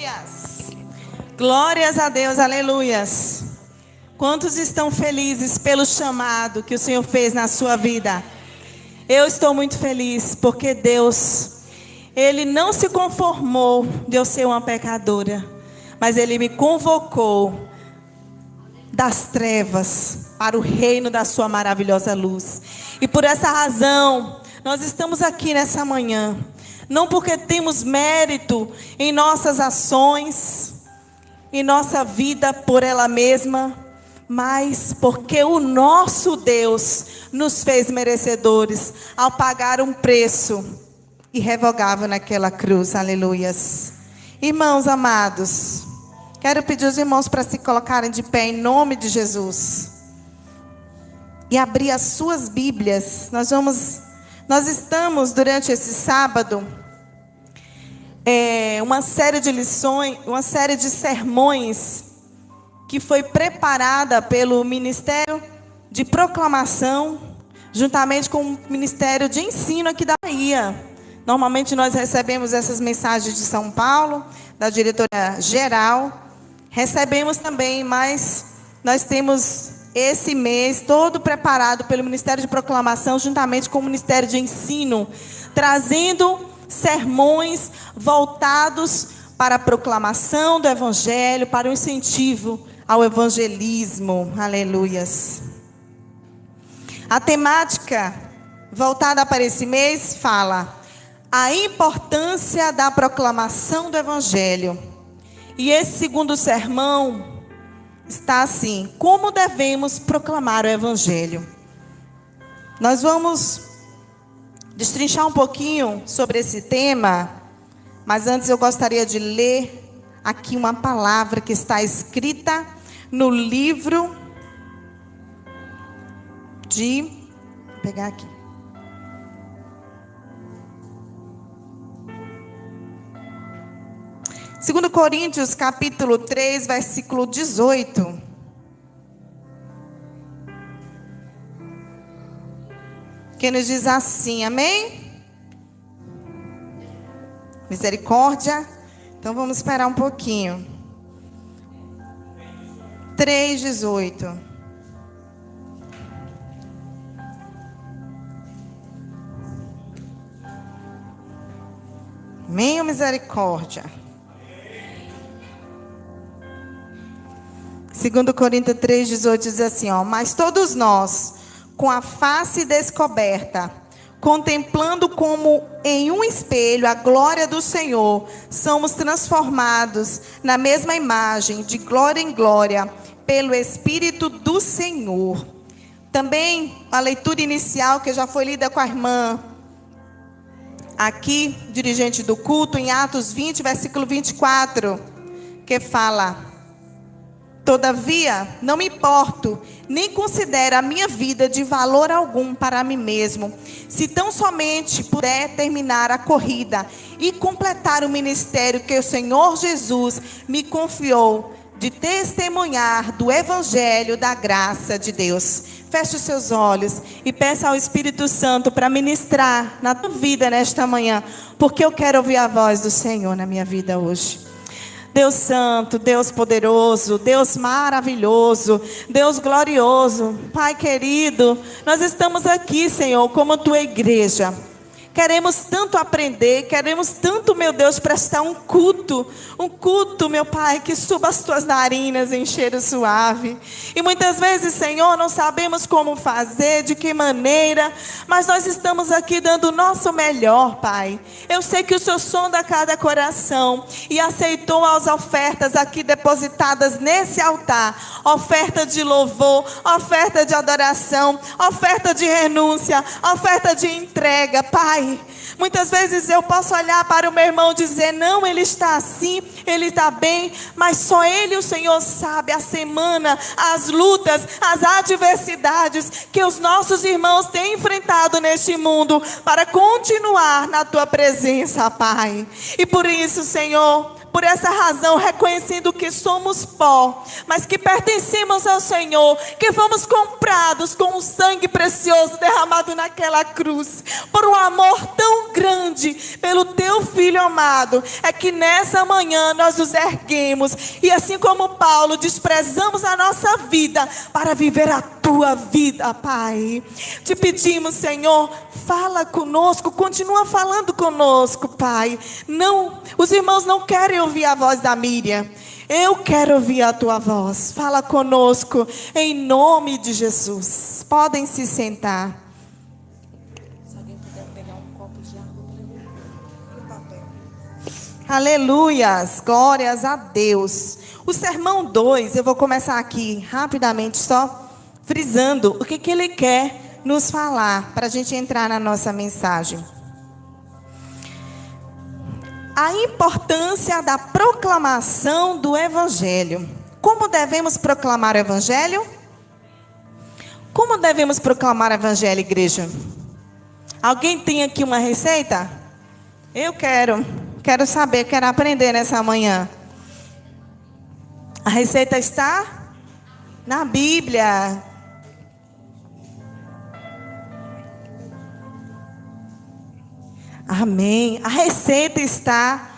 Aleluias. Glórias a Deus, aleluias. Quantos estão felizes pelo chamado que o Senhor fez na sua vida? Eu estou muito feliz porque Deus, Ele não se conformou de eu ser uma pecadora, mas Ele me convocou das trevas para o reino da sua maravilhosa luz. E por essa razão, nós estamos aqui nessa manhã, não porque temos mérito em nossas ações, em nossa vida por ela mesma, mas porque o nosso Deus nos fez merecedores ao pagar um preço irrevogável naquela cruz. Aleluias. Irmãos amados, quero pedir aos irmãos para se colocarem de pé em nome de Jesus e abrir as suas Bíblias. Nós estamos durante esse sábado uma série de lições, uma série de sermões que foi preparada pelo Ministério de Proclamação, juntamente com o Ministério de Ensino aqui da Bahia. Normalmente nós recebemos essas mensagens de São Paulo, da diretoria geral. Recebemos também, mas nós temos esse mês todo preparado pelo Ministério de Proclamação, juntamente com o Ministério de Ensino, trazendo sermões voltados para a proclamação do Evangelho, para o incentivo ao evangelismo. Aleluias. A temática voltada para esse mês fala a importância da proclamação do Evangelho. E esse segundo sermão está assim: como devemos proclamar o Evangelho? Nós vamos destrinchar um pouquinho sobre esse tema, mas antes eu gostaria de ler aqui uma palavra que está escrita no livro de... Vou pegar aqui. Segundo Coríntios, capítulo 3, versículo 18. Que nos diz assim, amém? Misericórdia. Então vamos esperar um pouquinho. 3:18. Amém ou misericórdia? 2 Coríntios 3:18 diz assim, mas todos nós, com a face descoberta, contemplando como em um espelho a glória do Senhor, somos transformados na mesma imagem, de glória em glória, pelo Espírito do Senhor. Também a leitura inicial que já foi lida com a irmã aqui, dirigente do culto, em Atos 20, versículo 24, que fala: todavia, não me importo, nem considero a minha vida de valor algum para mim mesmo, se tão somente puder terminar a corrida e completar o ministério que o Senhor Jesus me confiou, de testemunhar do Evangelho da graça de Deus. Feche os seus olhos e peça ao Espírito Santo para ministrar na tua vida nesta manhã, porque eu quero ouvir a voz do Senhor na minha vida hoje. Deus santo, Deus poderoso, Deus maravilhoso, Deus glorioso, Pai querido, nós estamos aqui, Senhor, como tua igreja. Queremos tanto aprender, queremos tanto, meu Deus, prestar um culto, meu Pai, que suba as tuas narinas em cheiro suave. E muitas vezes, Senhor, não sabemos como fazer, de que maneira, mas nós estamos aqui dando o nosso melhor, Pai. Eu sei que o Senhor sonda cada coração e aceitou as ofertas aqui depositadas nesse altar, oferta de louvor, oferta de adoração, oferta de renúncia, oferta de entrega, Pai. Muitas vezes eu posso olhar para o meu irmão e dizer, não, ele está assim, ele está bem, mas só ele, o Senhor, sabe a semana, as lutas, as adversidades que os nossos irmãos têm enfrentado neste mundo para continuar na tua presença, Pai. E por isso, Senhor, por essa razão, reconhecendo que somos pó, mas que pertencemos ao Senhor, que fomos comprados com o sangue precioso derramado naquela cruz, por um amor tão grande pelo teu Filho amado, é que nessa manhã nós nos erguemos e assim como Paulo, desprezamos a nossa vida para viver a tua vida, Pai. Te pedimos, Senhor, fala conosco, continua falando conosco, Pai. Não, os irmãos não querem ouvir a voz da Miriam. Eu quero ouvir a tua voz. Fala conosco, em nome de Jesus. Podem se sentar. Se alguém puder pegar um copo de água para mim. E o papel. Aleluias, glórias a Deus. O sermão 2, eu vou começar aqui rapidamente, só frisando o que ele quer nos falar, para a gente entrar na nossa mensagem. A importância da proclamação do Evangelho. Como devemos proclamar o Evangelho? Como devemos proclamar o Evangelho, igreja? Alguém tem aqui uma receita? Eu quero saber, quero aprender nessa manhã. A receita está na Bíblia. Amém. A receita está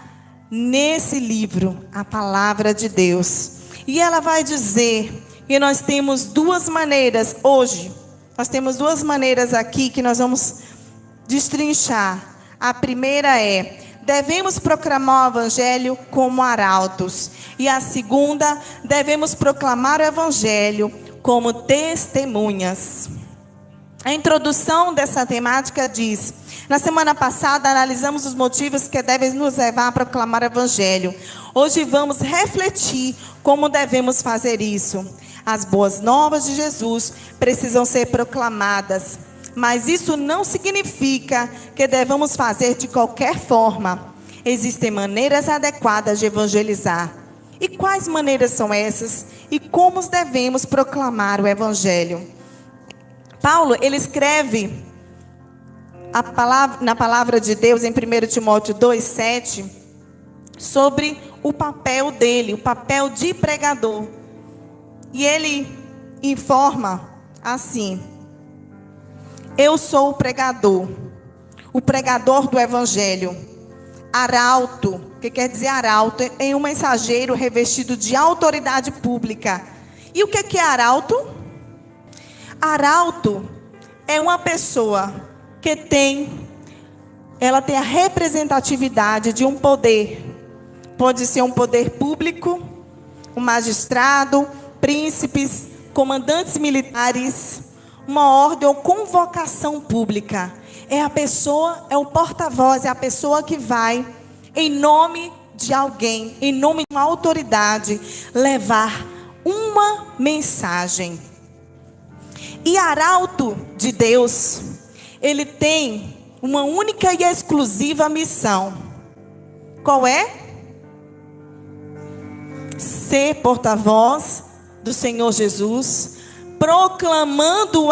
nesse livro, a palavra de Deus. E ela vai dizer que nós temos duas maneiras hoje. Nós temos duas maneiras aqui que nós vamos destrinchar. A primeira é: devemos proclamar o Evangelho como arautos. E a segunda, devemos proclamar o Evangelho como testemunhas. A introdução dessa temática diz: na semana passada analisamos os motivos que devem nos levar a proclamar o Evangelho. Hoje vamos refletir como devemos fazer isso. As boas novas de Jesus precisam ser proclamadas, mas isso não significa que devamos fazer de qualquer forma. Existem maneiras adequadas de evangelizar. E quais maneiras são essas? E como devemos proclamar o Evangelho? Paulo, ele escreve na palavra de Deus, em 1 Timóteo 2,7, sobre o papel dele, o papel de pregador. E ele informa assim: eu sou o pregador do Evangelho, arauto. O que quer dizer arauto? É um mensageiro revestido de autoridade pública. E o que é arauto? Arauto é uma pessoa que ela tem a representatividade de um poder. Pode ser um poder público, um magistrado, príncipes, comandantes militares, uma ordem ou convocação pública. É a pessoa, é o porta-voz, é a pessoa que vai, em nome de alguém, em nome de uma autoridade, levar uma mensagem. E arauto de Deus, ele tem uma única e exclusiva missão. Qual é? Ser porta-voz do Senhor Jesus, proclamando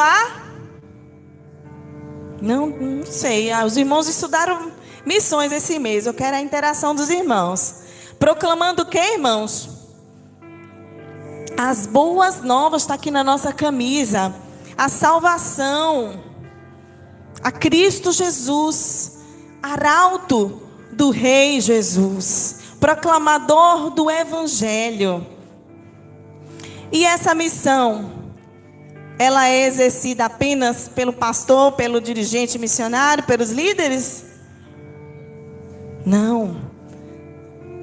não sei, os irmãos estudaram missões esse mês, eu quero a interação dos irmãos. Proclamando o que, irmãos? As boas novas, está aqui na nossa camisa. A salvação, a Cristo Jesus, arauto do Rei Jesus, proclamador do Evangelho. E essa missão, ela é exercida apenas pelo pastor, pelo dirigente missionário, pelos líderes? Não.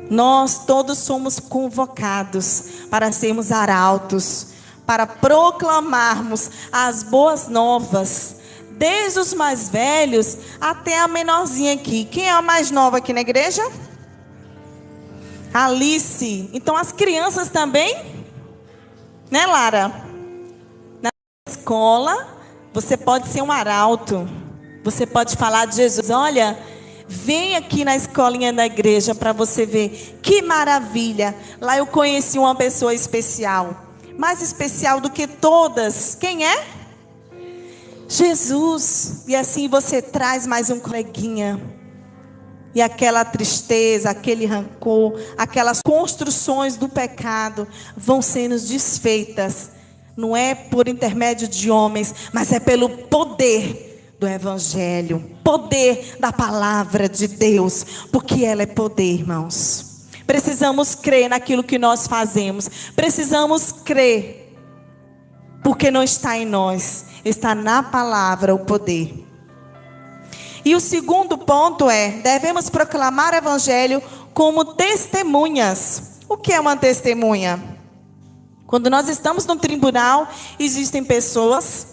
Nós todos somos convocados para sermos arautos, para proclamarmos as boas novas, desde os mais velhos até a menorzinha aqui. Quem é a mais nova aqui na igreja? Alice. Então as crianças também? Né, Lara? Na escola, você pode ser um arauto. Você pode falar de Jesus. Olha, vem aqui na escolinha da igreja para você ver. Que maravilha. Lá eu conheci uma pessoa especial. Mais especial do que todas. Quem é? Jesus. E assim você traz mais um coleguinha. E aquela tristeza, aquele rancor, aquelas construções do pecado vão sendo desfeitas. Não é por intermédio de homens, mas é pelo poder do Evangelho. Poder da palavra de Deus. Porque ela é poder, irmãos. Precisamos crer naquilo que nós fazemos. Precisamos crer. Porque não está em nós. Está na palavra o poder. E o segundo ponto é, devemos proclamar o Evangelho como testemunhas. O que é uma testemunha? Quando nós estamos no tribunal, existem pessoas,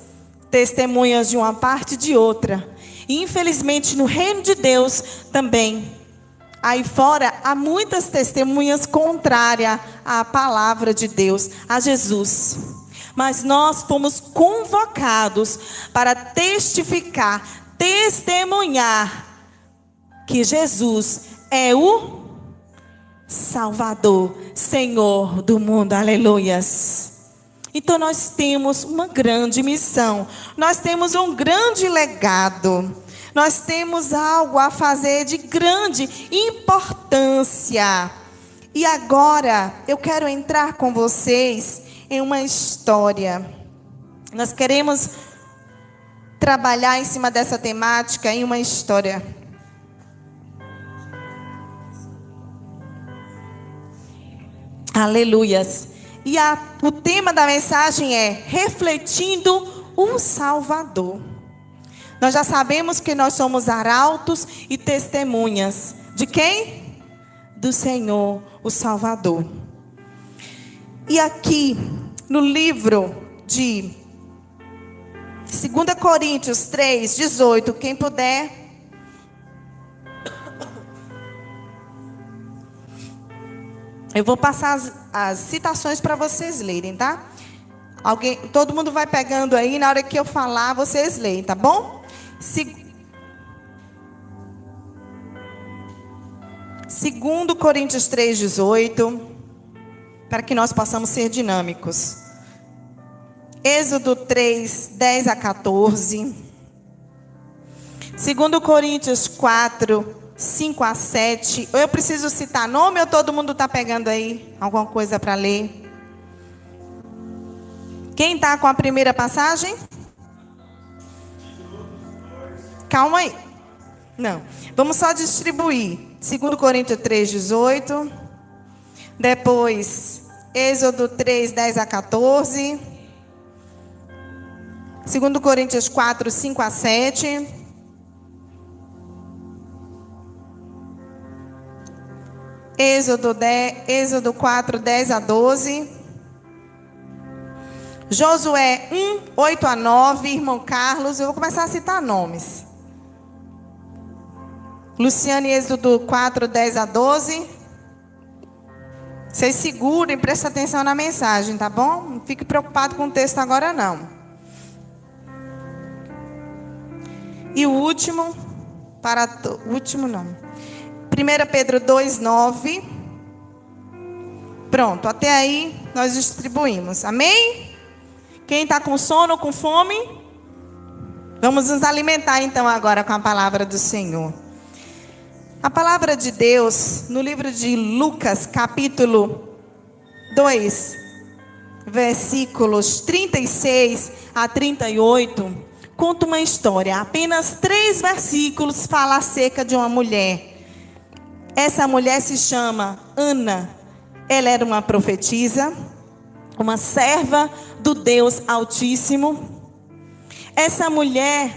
testemunhas de uma parte e de outra. E infelizmente no reino de Deus também. Aí fora há muitas testemunhas contrárias à palavra de Deus, a Jesus. Mas nós fomos convocados para testificar, testemunhar que Jesus é o Salvador, Senhor do mundo, aleluias. Então nós temos uma grande missão, nós temos um grande legado, nós temos algo a fazer de grande importância. E agora eu quero entrar com vocês em uma história. Nós queremos trabalhar em cima dessa temática em uma história. Aleluias. E o tema da mensagem é refletindo o Salvador. Nós já sabemos que nós somos arautos e testemunhas. De quem? Do Senhor, o Salvador. E aqui, no livro de 2 Coríntios 3, 18, quem puder. Eu vou passar as citações para vocês lerem, tá? Todo mundo vai pegando aí, na hora que eu falar, vocês leem, tá bom? 2 Coríntios 3, 18, para que nós possamos ser dinâmicos. Êxodo 3, 10 a 14. 2 Coríntios 4, 5 a 7. Eu preciso citar nome ou todo mundo está pegando aí alguma coisa para ler? Quem está com a primeira passagem? Calma aí. Não. Vamos só distribuir. 2 Coríntios 3, 18. Depois, Êxodo 3, 10 a 14. 2 Coríntios 4, 5 a 7. Êxodo 4, 10 a 12. Josué 1, 8 a 9. Irmão Carlos, eu vou começar a citar nomes. Luciane, Êxodo 4, 10 a 12. Vocês segurem, prestem atenção na mensagem, tá bom? Não fique preocupado com o texto agora não. E o último, não. 1 Pedro 2, 9. Pronto, até aí nós distribuímos. Amém? Quem está com sono ou com fome? Vamos nos alimentar então agora com a palavra do Senhor. A palavra de Deus, no livro de Lucas, capítulo 2, versículos 36 a 38, conta uma história. Apenas 3 versículos falam acerca de uma mulher. Essa mulher se chama Ana. Ela era uma profetisa, uma serva do Deus Altíssimo. Essa mulher,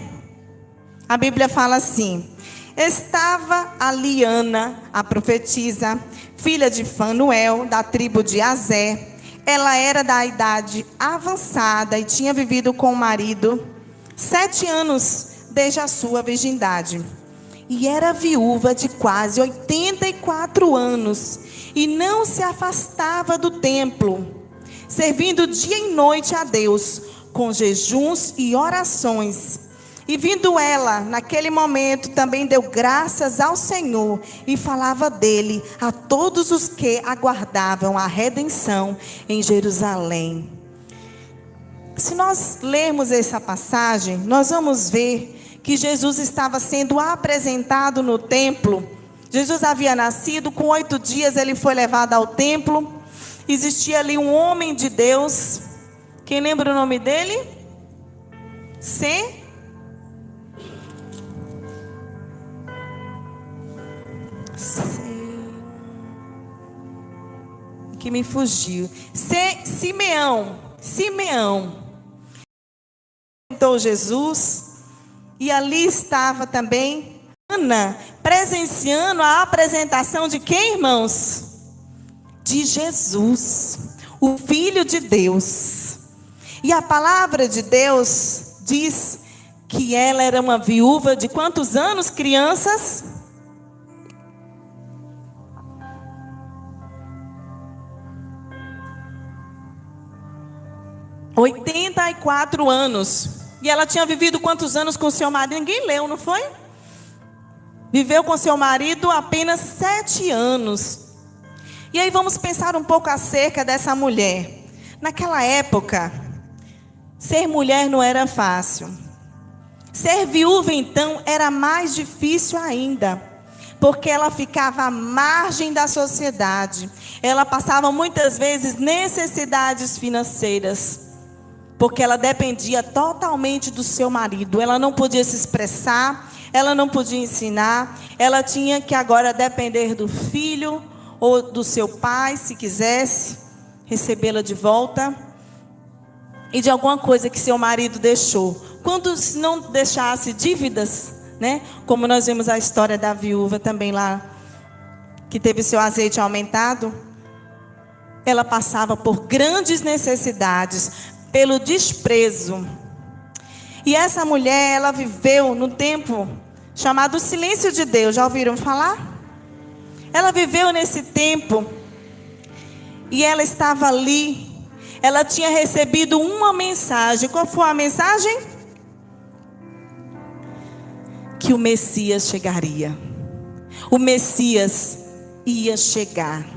a Bíblia fala assim: estava ali Ana, a profetisa, filha de Fanuel, da tribo de Azé. Ela era da idade avançada e tinha vivido com o marido 7 anos desde a sua virgindade. E era viúva de quase 84 anos. E não se afastava do templo, servindo dia e noite a Deus, com jejuns e orações. E vindo ela, naquele momento, também deu graças ao Senhor e falava dele a todos os que aguardavam a redenção em Jerusalém. Se nós lermos essa passagem, nós vamos ver que Jesus estava sendo apresentado no templo Jesus havia nascido, com 8 dias ele foi levado ao templo. Existia ali um homem de Deus. Quem lembra o nome dele? Que me fugiu. Simeão. Então Jesus, e ali estava também Ana, presenciando a apresentação de quem, irmãos? De Jesus, o Filho de Deus. E a palavra de Deus diz que ela era uma viúva de quantos anos, crianças? 84 anos. E ela tinha vivido quantos anos com seu marido? Ninguém leu, não foi? Viveu com seu marido apenas 7 anos. E aí vamos pensar um pouco acerca dessa mulher. Naquela época, ser mulher não era fácil. Ser viúva, então, era mais difícil ainda. Porque ela ficava à margem da sociedade. Ela passava muitas vezes necessidades financeiras. Porque ela dependia totalmente do seu marido. Ela não podia se expressar, ela não podia ensinar. Ela tinha que agora depender do filho ou do seu pai, se quisesse recebê-la de volta. E de alguma coisa que seu marido deixou. Quando não deixasse dívidas, né? Como nós vemos a história da viúva também lá, que teve seu azeite aumentado. Ela passava por grandes necessidades, pelo desprezo. E essa mulher, ela viveu no tempo chamado silêncio de Deus. Já ouviram falar? Ela viveu nesse tempo. E ela estava ali. Ela tinha recebido uma mensagem. Qual foi a mensagem? Que o Messias chegaria. O Messias ia chegar.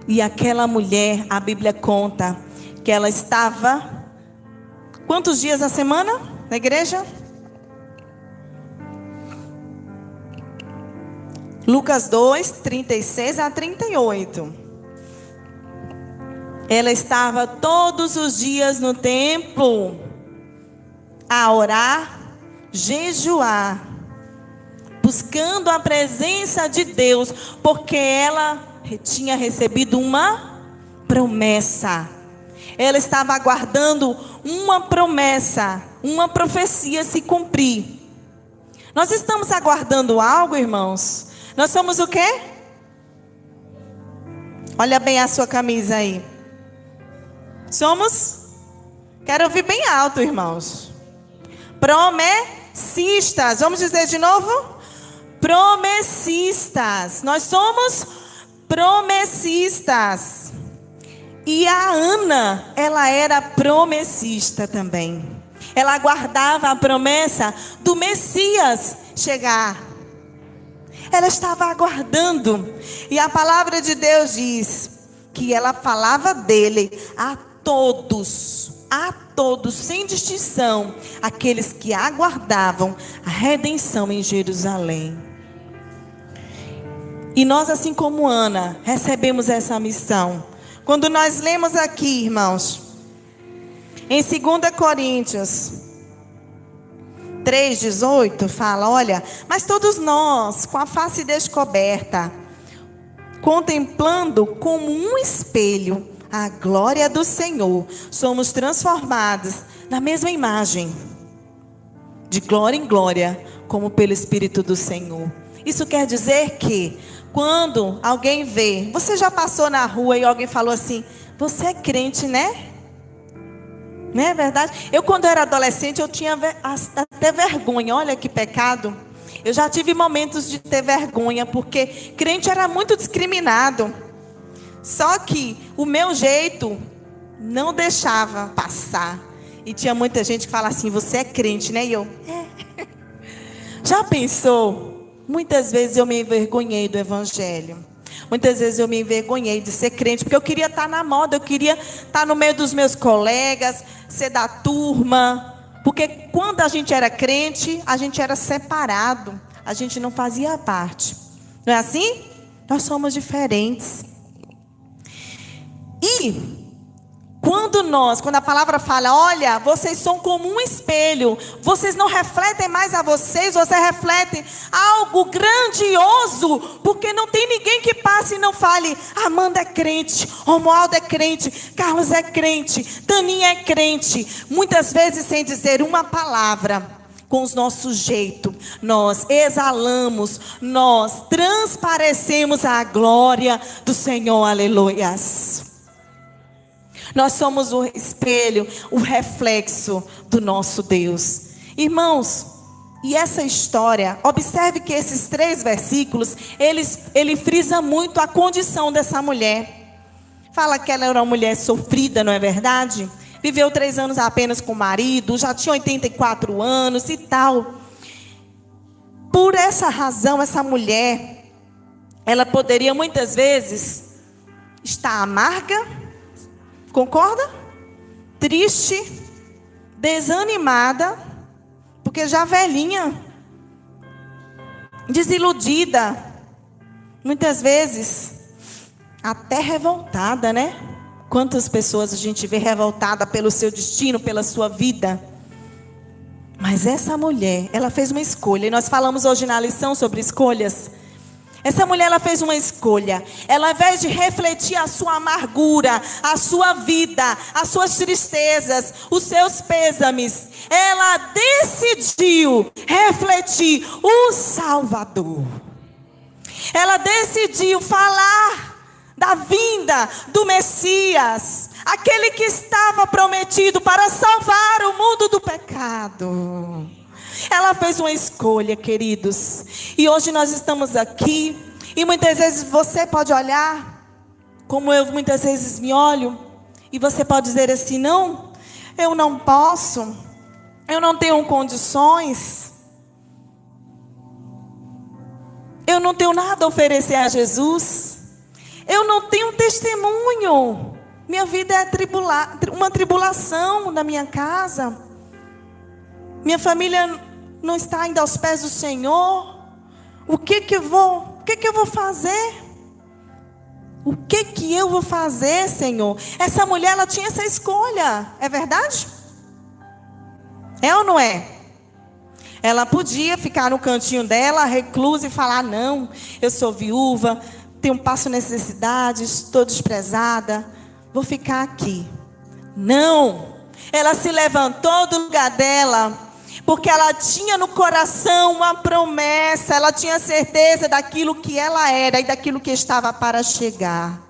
E aquela mulher, a Bíblia conta que ela estava quantos dias na semana na igreja? Lucas 2, 36 a 38. Ela estava todos os dias no templo a orar, jejuar, buscando a presença de Deus, porque ela tinha recebido uma promessa. Ela estava aguardando uma promessa, uma profecia se cumprir. Nós estamos aguardando algo, irmãos? Nós somos o quê? Olha bem a sua camisa aí. Somos? Quero ouvir bem alto, irmãos. Promessistas. Vamos dizer de novo? Promessistas. Nós somos promessistas. E a Ana, ela era promessista também. Ela aguardava a promessa do Messias chegar. Ela estava aguardando. E a palavra de Deus diz que ela falava dele a todos, sem distinção, aqueles que aguardavam a redenção em Jerusalém. E nós, assim como Ana, recebemos essa missão. Quando nós lemos aqui, irmãos, em 2 Coríntios 3,18, fala, olha, mas todos nós, com a face descoberta, contemplando como um espelho a glória do Senhor, somos transformados na mesma imagem, de glória em glória, como pelo Espírito do Senhor. Isso quer dizer que quando alguém vê, você já passou na rua e alguém falou assim, você é crente, né? Não é verdade? Eu, quando era adolescente, eu tinha até vergonha. Olha que pecado. Eu já tive momentos de ter vergonha, porque crente era muito discriminado. Só que o meu jeito não deixava passar. E tinha muita gente que fala assim, você é crente, né? E eu, Já pensou? Muitas vezes eu me envergonhei do evangelho. Muitas vezes eu me envergonhei de ser crente, porque eu queria estar na moda, eu queria estar no meio dos meus colegas, ser da turma. Porque quando a gente era crente, a gente era separado, a gente não fazia parte. Não é assim? Nós somos diferentes. E quando a palavra fala, olha, vocês são como um espelho, vocês não refletem mais a vocês refletem algo grandioso, porque não tem ninguém que passe e não fale, Amanda é crente, Romualdo é crente, Carlos é crente, Daninha é crente. Muitas vezes sem dizer uma palavra, com o nosso jeito, nós exalamos, nós transparecemos a glória do Senhor, aleluias. Nós somos o espelho, o reflexo do nosso Deus. Irmãos, e essa história, observe que esses 3 versículos, ele frisa muito a condição dessa mulher. Fala que ela era uma mulher sofrida, não é verdade? Viveu 3 anos apenas com o marido, já tinha 84 anos e tal. Por essa razão, essa mulher, ela poderia muitas vezes estar amarga, concorda? Triste, desanimada, porque já velhinha, desiludida, muitas vezes até revoltada, né? Quantas pessoas a gente vê revoltada pelo seu destino, pela sua vida. Mas essa mulher, ela fez uma escolha, e nós falamos hoje na lição sobre escolhas. Essa mulher, ela fez uma escolha. Ela, ao invés de refletir a sua amargura, a sua vida, as suas tristezas, os seus pêsames, ela decidiu refletir o Salvador. Ela decidiu falar da vinda do Messias, aquele que estava prometido para salvar o mundo do pecado. Ela fez uma escolha, queridos. E hoje nós estamos aqui. E muitas vezes você pode olhar, como eu muitas vezes me olho, e você pode dizer assim, não, eu não posso, eu não tenho condições, eu não tenho nada a oferecer a Jesus, eu não tenho testemunho, minha vida é uma tribulação na minha casa, minha família não está ainda aos pés do Senhor. O que eu vou fazer? O que eu vou fazer, Senhor? Essa mulher, ela tinha essa escolha, é verdade? É ou não é? Ela podia ficar no cantinho dela, reclusa, e falar, não, eu sou viúva, passo necessidades, estou desprezada, vou ficar aqui. Não, ela se levantou do lugar dela, porque ela tinha no coração uma promessa, ela tinha certeza daquilo que ela era e daquilo que estava para chegar.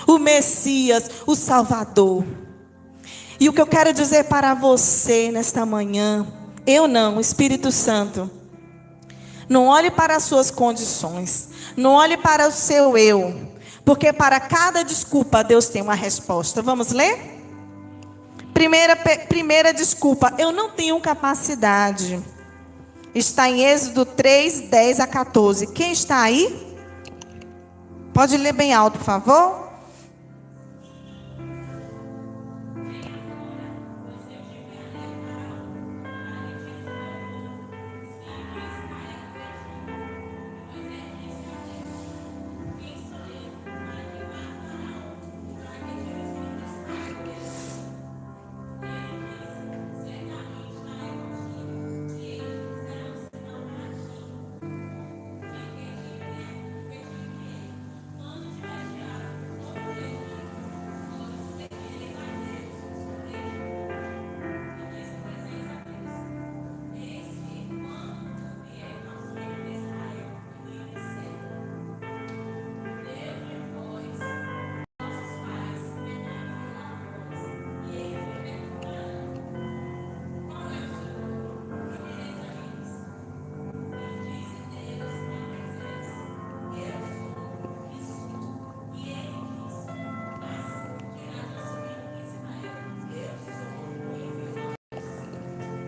O Messias, o Salvador. E o que eu quero dizer para você nesta manhã, o Espírito Santo, não olhe para as suas condições, não olhe para o seu eu, porque para cada desculpa Deus tem uma resposta. Vamos ler? Primeira desculpa, eu não tenho capacidade. Está em Êxodo 3, 10 a 14. Quem está aí? Pode ler bem alto, por favor.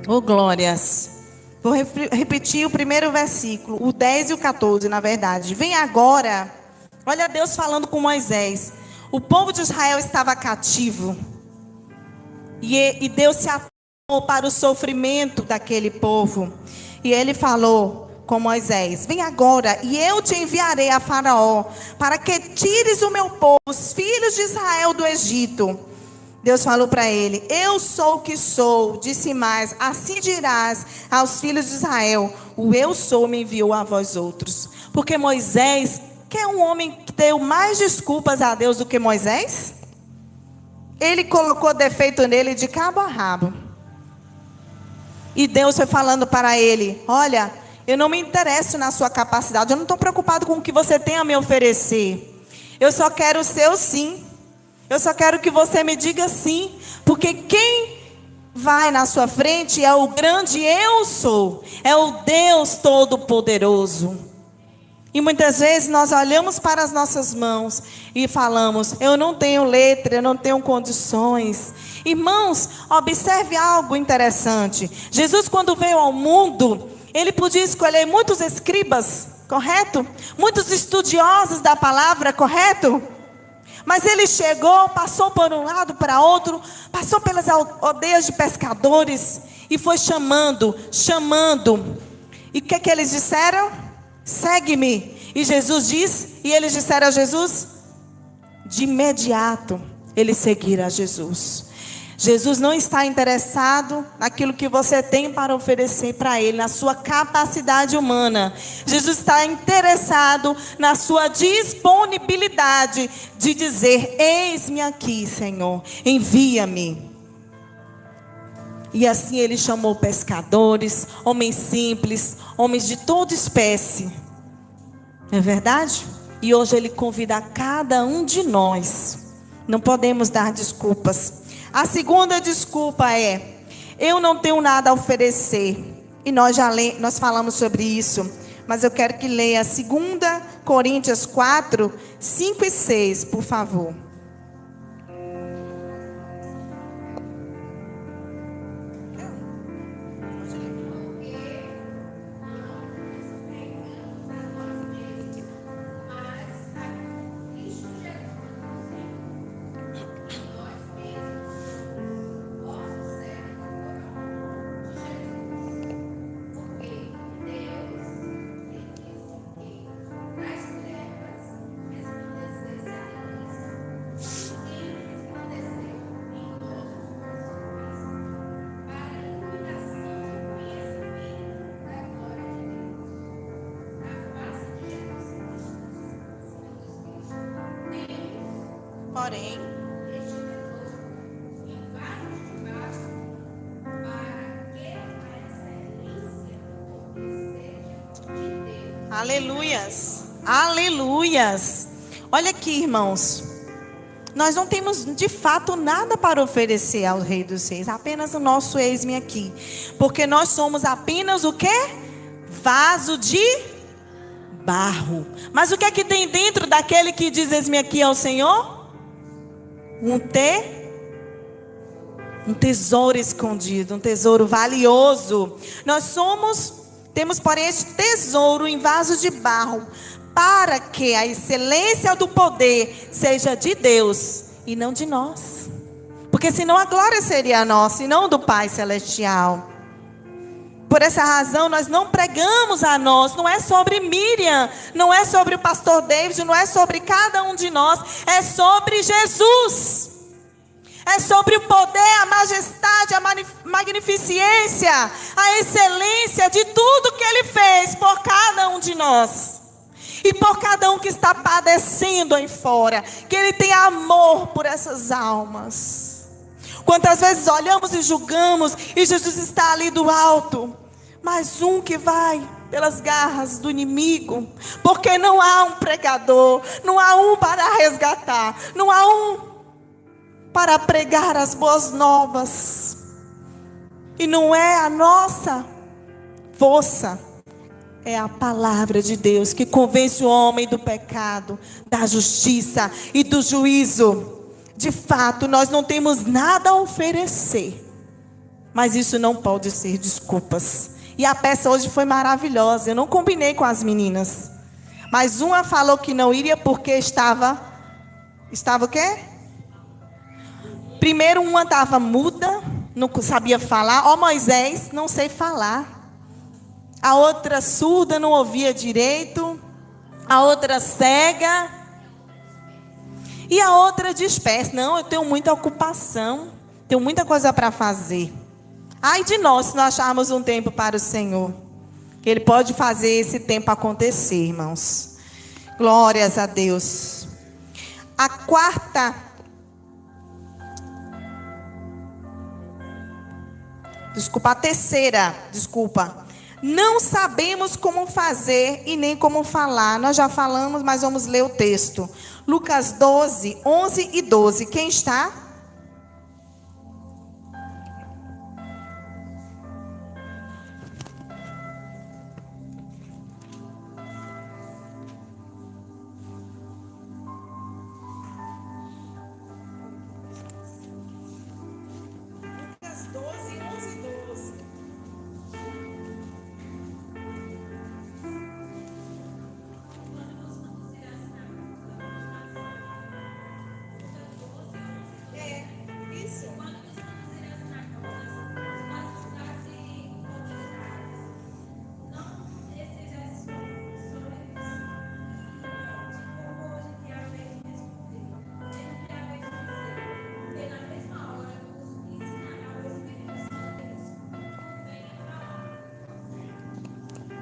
Oh, glórias. Vou repetir o primeiro versículo, o 10 e o 14, na verdade. Vem agora, olha Deus falando com Moisés. O povo de Israel estava cativo. E Deus se atentou para o sofrimento daquele povo. E ele falou com Moisés: vem agora e eu te enviarei a Faraó, para que tires o meu povo, os filhos de Israel, do Egito. Deus falou para ele: eu sou o que sou. Disse mais: assim dirás aos filhos de Israel: o eu sou me enviou a vós outros. Porque Moisés, quer um homem que deu mais desculpas a Deus do que Moisés? Ele colocou defeito nele de cabo a rabo. E Deus foi falando para ele: olha, eu não me interesso na sua capacidade, eu não estou preocupado com o que você tem a me oferecer. Eu só quero o seu sim. Eu só quero que você me diga sim. Porque quem vai na sua frente é o grande eu sou. É o Deus Todo-Poderoso. E muitas vezes nós olhamos para as nossas mãos e falamos: eu não tenho letra, eu não tenho condições. Irmãos, observe algo interessante. Jesus, quando veio ao mundo, ele podia escolher muitos escribas, correto? Muitos estudiosos da palavra, correto? Mas ele chegou, passou por um lado, para outro, passou pelas aldeias de pescadores e foi chamando. E o que eles disseram? Segue-me. E Jesus diz, e eles disseram a Jesus, de imediato eles seguiram a Jesus. Jesus não está interessado naquilo que você tem para oferecer para Ele, na sua capacidade humana. Jesus está interessado na sua disponibilidade de dizer: eis-me aqui, Senhor, envia-me. E assim Ele chamou pescadores, homens simples, homens de toda espécie. Não é verdade? E hoje Ele convida a cada um de nós. Não podemos dar desculpas. A segunda desculpa é: eu não tenho nada a oferecer. E nós falamos sobre isso. Mas eu quero que leia 2 Coríntios 4, 5 e 6, por favor. Porém, aleluias, aleluias. Olha aqui, irmãos, nós não temos de fato nada para oferecer ao Rei dos Reis, apenas o nosso eis-me aqui, porque nós somos apenas o quê? Vaso de barro. Mas o que é que tem dentro daquele que diz eis-me aqui ao Senhor? Um tesouro escondido, um tesouro valioso. Nós temos porém este tesouro em vasos de barro, para que a excelência do poder seja de Deus e não de nós. Porque senão a glória seria nossa e não do Pai Celestial. Por essa razão nós não pregamos a nós. Não é sobre Miriam, não é sobre o pastor David, não é sobre cada um de nós. É sobre Jesus. É sobre o poder, a majestade, a magnificência, a excelência de tudo que Ele fez por cada um de nós. E por cada um que está padecendo aí fora. Que Ele tem amor por essas almas. Quantas vezes olhamos e julgamos e Jesus está ali do alto. Mais um que vai pelas garras do inimigo. Porque não há um pregador, não há um para resgatar, não há um para pregar as boas novas. E não é a nossa força, é a palavra de Deus que convence o homem do pecado, da justiça e do juízo. De fato, nós não temos nada a oferecer, mas isso não pode ser desculpas. E a peça hoje foi maravilhosa. Eu não combinei com as meninas, mas uma falou que não iria porque estava o quê? Primeiro uma estava muda, não sabia falar. Ó Moisés, não sei falar. A outra surda, não ouvia direito. A outra cega. E a outra dispersa. Não, eu tenho muita ocupação. Tenho muita coisa para fazer. Ai de nós se não acharmos um tempo para o Senhor. Que Ele pode fazer esse tempo acontecer, irmãos. Glórias a Deus. A terceira. Não sabemos como fazer e nem como falar. Nós já falamos, mas vamos ler o texto. Lucas 12, 11 e 12. Quem está? Lucas 12, 11 e 12.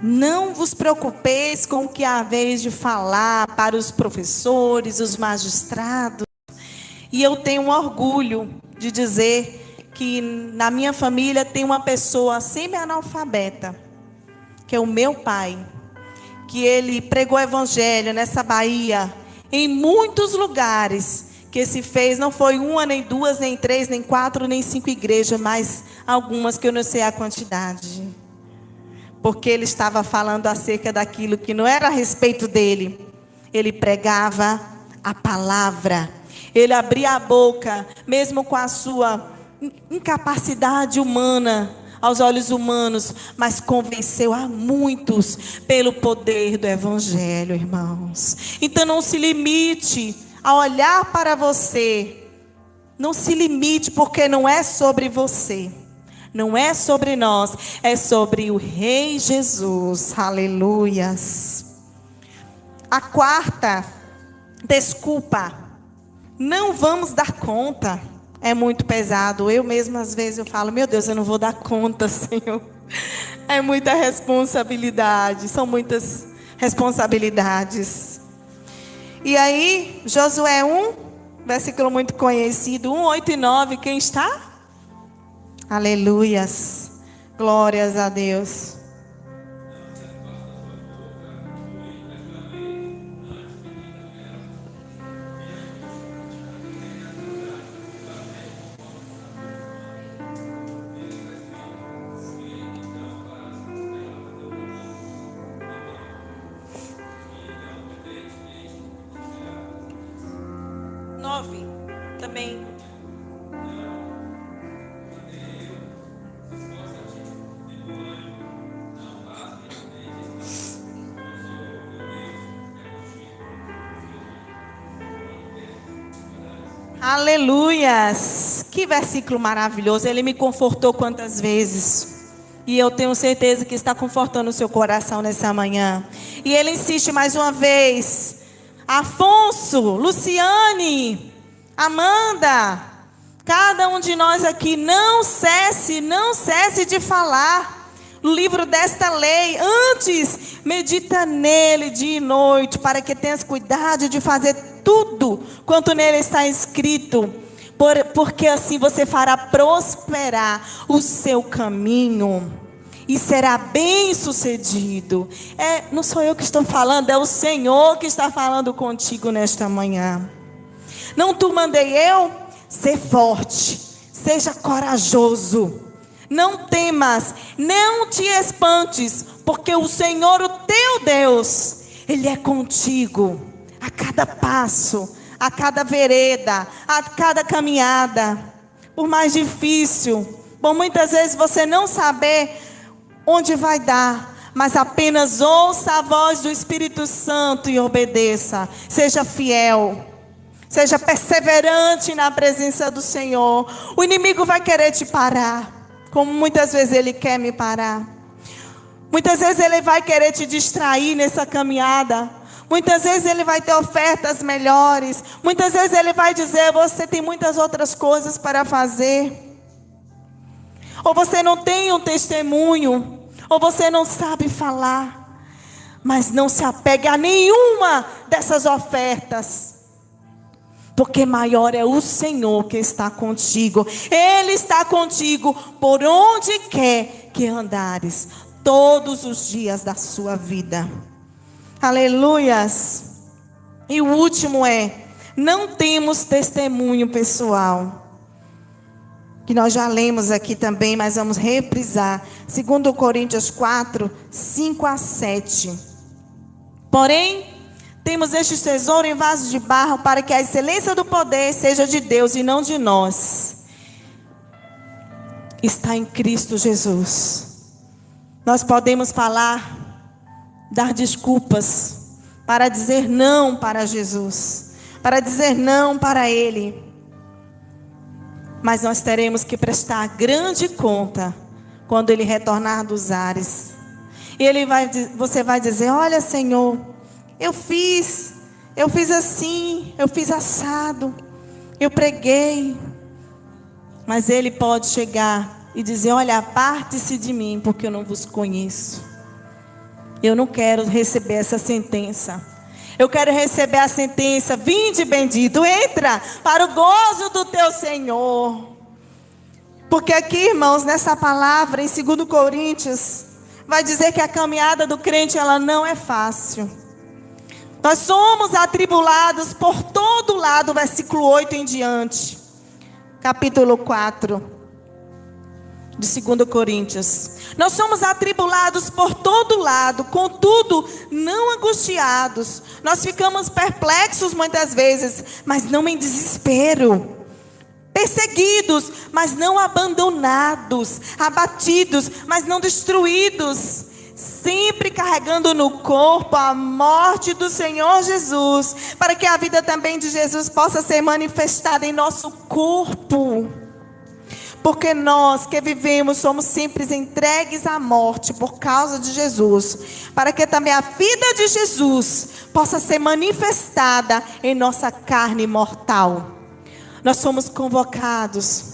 Não vos preocupeis com o que há vez de falar para os professores, os magistrados. E eu tenho um orgulho de dizer que na minha família tem uma pessoa semi-analfabeta, que é o meu pai, que ele pregou o evangelho nessa Bahia, em muitos lugares, que se fez, não foi uma, nem duas, nem três, nem quatro, nem cinco igrejas, mas algumas que eu não sei a quantidade. Porque ele estava falando acerca daquilo que não era a respeito dele. Ele pregava a palavra. Ele abria a boca, mesmo com a sua incapacidade humana, aos olhos humanos, mas convenceu a muitos pelo poder do evangelho, irmãos. Então não se limite a olhar para você. Não se limite, porque não é sobre você. Não é sobre nós, é sobre o Rei Jesus. Aleluias. A quarta, desculpa. Não vamos dar conta. É muito pesado. Eu mesma às vezes eu falo, meu Deus, eu não vou dar conta, Senhor. É muita responsabilidade. São muitas responsabilidades. E aí, Josué 1, versículo muito conhecido, 1, 8 e 9, quem está? Aleluias, glórias a Deus. Nove, também. Aleluias, que versículo maravilhoso, ele me confortou quantas vezes, e eu tenho certeza que está confortando o seu coração nessa manhã, e ele insiste mais uma vez, Afonso, Luciane, Amanda, cada um de nós aqui, não cesse de falar o livro desta lei, antes medita nele dia e noite, para que tenhas cuidado de fazer tudo quanto nele está escrito, porque assim você fará prosperar o seu caminho e será bem sucedido. Não sou eu que estou falando, é o Senhor que está falando contigo nesta manhã. Não tu mandei eu? Ser forte, seja corajoso. Não temas, não te espantes, porque o Senhor, o teu Deus, Ele é contigo, a cada passo, a cada vereda, a cada caminhada. Por mais difícil, por muitas vezes você não saber onde vai dar, mas apenas ouça a voz do Espírito Santo e obedeça. Seja fiel. Seja perseverante na presença do Senhor. O inimigo vai querer te parar, como muitas vezes ele quer me parar. Muitas vezes ele vai querer te distrair nessa caminhada. Muitas vezes ele vai ter ofertas melhores. Muitas vezes ele vai dizer: você tem muitas outras coisas para fazer. Ou você não tem um testemunho. Ou você não sabe falar. Mas não se apegue a nenhuma dessas ofertas. Porque maior é o Senhor que está contigo. Ele está contigo por onde quer que andares. Todos os dias da sua vida. Aleluias. E o último é: não temos testemunho pessoal. Que nós já lemos aqui também, mas vamos reprisar. 2 Coríntios 4, 5 a 7. Porém, temos este tesouro em vasos de barro, para que a excelência do poder seja de Deus e não de nós. Está em Cristo Jesus. Nós podemos falar, dar desculpas, para dizer não para Jesus, para dizer não para Ele. Mas nós teremos que prestar grande conta quando Ele retornar dos ares. E você vai dizer: olha, Senhor, eu fiz assim, eu fiz assado, eu preguei. Mas Ele pode chegar e dizer: olha, aparte-se de mim, porque eu não vos conheço. Eu não quero receber essa sentença. Eu quero receber a sentença: vinde bendito, entra para o gozo do teu Senhor. Porque aqui, irmãos, nessa palavra, em 2 Coríntios, vai dizer que a caminhada do crente, ela não é fácil. Nós somos atribulados por todo lado, versículo 8 em diante. Capítulo 4. De 2 Coríntios. Nós somos atribulados por todo lado, contudo, não angustiados. Nós ficamos perplexos muitas vezes, mas não em desespero. Perseguidos, mas não abandonados. Abatidos, mas não destruídos. Sempre carregando no corpo a morte do Senhor Jesus, para que a vida também de Jesus possa ser manifestada em nosso corpo. Porque nós que vivemos somos sempre entregues à morte por causa de Jesus, para que também a vida de Jesus possa ser manifestada em nossa carne mortal. Nós somos convocados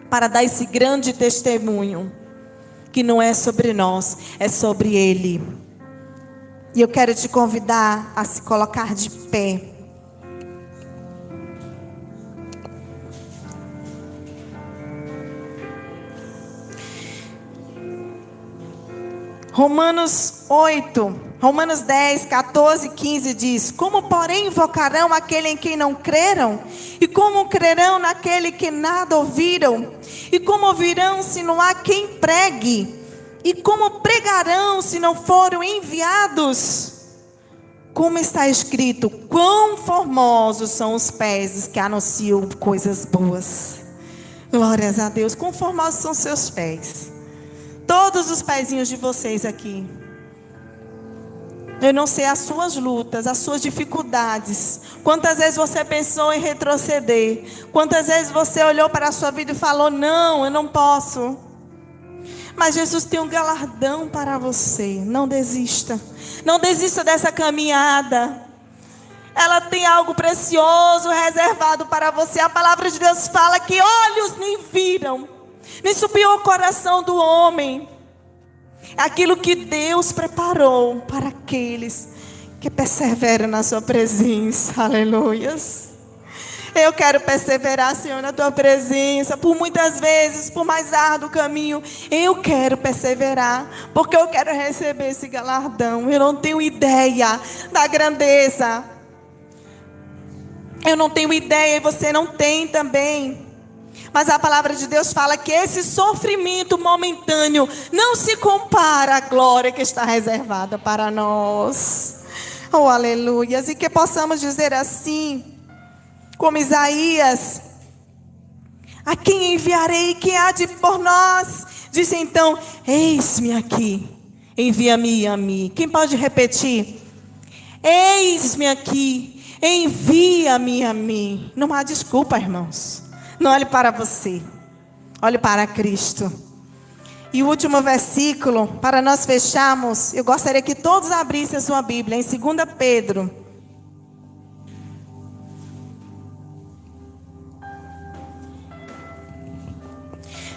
para dar esse grande testemunho, que não é sobre nós, é sobre Ele. E eu quero te convidar a se colocar de pé. Romanos 10, 14 e 15 diz: como porém invocarão aquele em quem não creram? E como crerão naquele que nada ouviram? E como ouvirão se não há quem pregue? E como pregarão se não foram enviados? Como está escrito: quão formosos são os pés que anunciam coisas boas. Glórias a Deus. Quão formosos são seus pés. Todos os pezinhos de vocês aqui. Eu não sei as suas lutas, as suas dificuldades. Quantas vezes você pensou em retroceder? Quantas vezes você olhou para a sua vida e falou: não, eu não posso. Mas Jesus tem um galardão para você. Não desista. Não desista dessa caminhada. Ela tem algo precioso reservado para você. A palavra de Deus fala que olhos nem viram, nem subiu ao coração do homem aquilo que Deus preparou para aqueles que perseveram na sua presença. Aleluias. Eu quero perseverar, Senhor, na tua presença. Por muitas vezes, por mais árduo caminho, eu quero perseverar, porque eu quero receber esse galardão. Eu não tenho ideia da grandeza. Eu não tenho ideia, e você não tem também. Mas a palavra de Deus fala que esse sofrimento momentâneo não se compara à glória que está reservada para nós. Oh, aleluias. E que possamos dizer assim, como Isaías: a quem enviarei, quem há de ir por nós? Disse então: eis-me aqui, envia-me a mim. Quem pode repetir? Eis-me aqui, envia-me a mim. Não há desculpa, irmãos. Não olhe para você, olhe para Cristo. E o último versículo, para nós fecharmos, eu gostaria que todos abrissem a sua Bíblia, em 2 Pedro.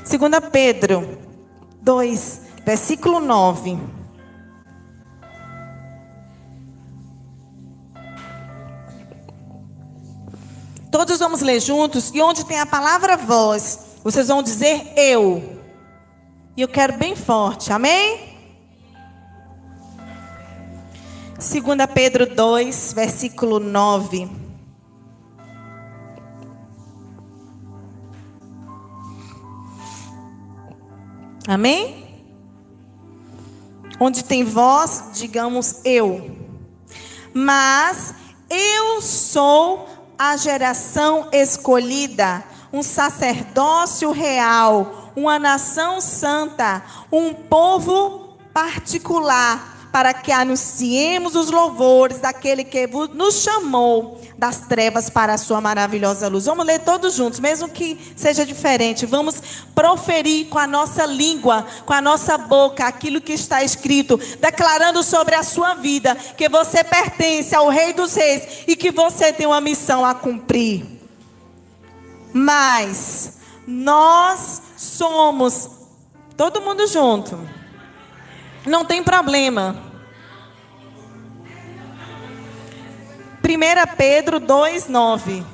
Segunda Pedro 2, versículo 9. Todos vamos ler juntos, e onde tem a palavra vós, vocês vão dizer eu. E eu quero bem forte, amém? 2 Pedro 2, versículo 9. Amém? Onde tem vós, digamos eu. Mas eu sou a geração escolhida, um sacerdócio real, uma nação santa, um povo particular, para que anunciemos os louvores daquele que nos chamou das trevas para a sua maravilhosa luz. Vamos ler todos juntos, mesmo que seja diferente. Vamos proferir com a nossa língua, com a nossa boca, aquilo que está escrito, declarando sobre a sua vida, que você pertence ao Rei dos Reis e que você tem uma missão a cumprir. Mas nós somos, todo mundo junto, não tem problema. 1 Pedro 2,9.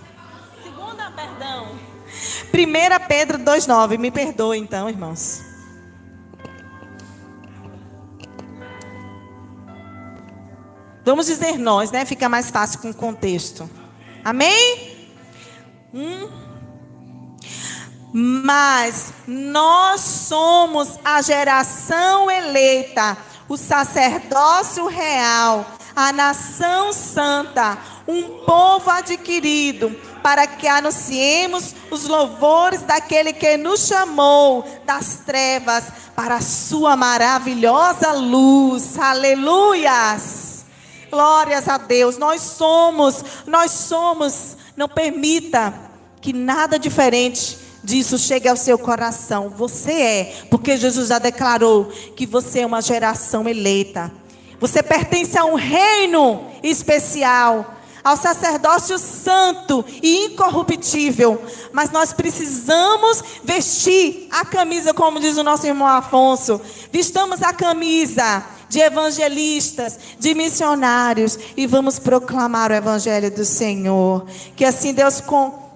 1 Pedro 2,9. Me perdoe então, irmãos. Vamos dizer nós, né? Fica mais fácil com o contexto. Amém? Mas nós somos a geração eleita, o sacerdócio real, a nação santa, um povo adquirido, para que anunciemos os louvores daquele que nos chamou das trevas para a sua maravilhosa luz. Aleluias! Glórias a Deus. Nós somos, não permita que nada diferente disso chegue ao seu coração. Você é, porque Jesus já declarou que você é uma geração eleita. Você pertence a um reino especial, ao sacerdócio santo e incorruptível. Mas nós precisamos vestir a camisa, como diz o nosso irmão Afonso. Vistamos a camisa de evangelistas, de missionários, e vamos proclamar o evangelho do Senhor. Que assim Deus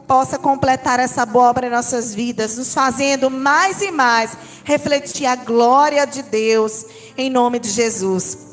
possa completar essa boa obra em nossas vidas, nos fazendo mais e mais refletir a glória de Deus, em nome de Jesus.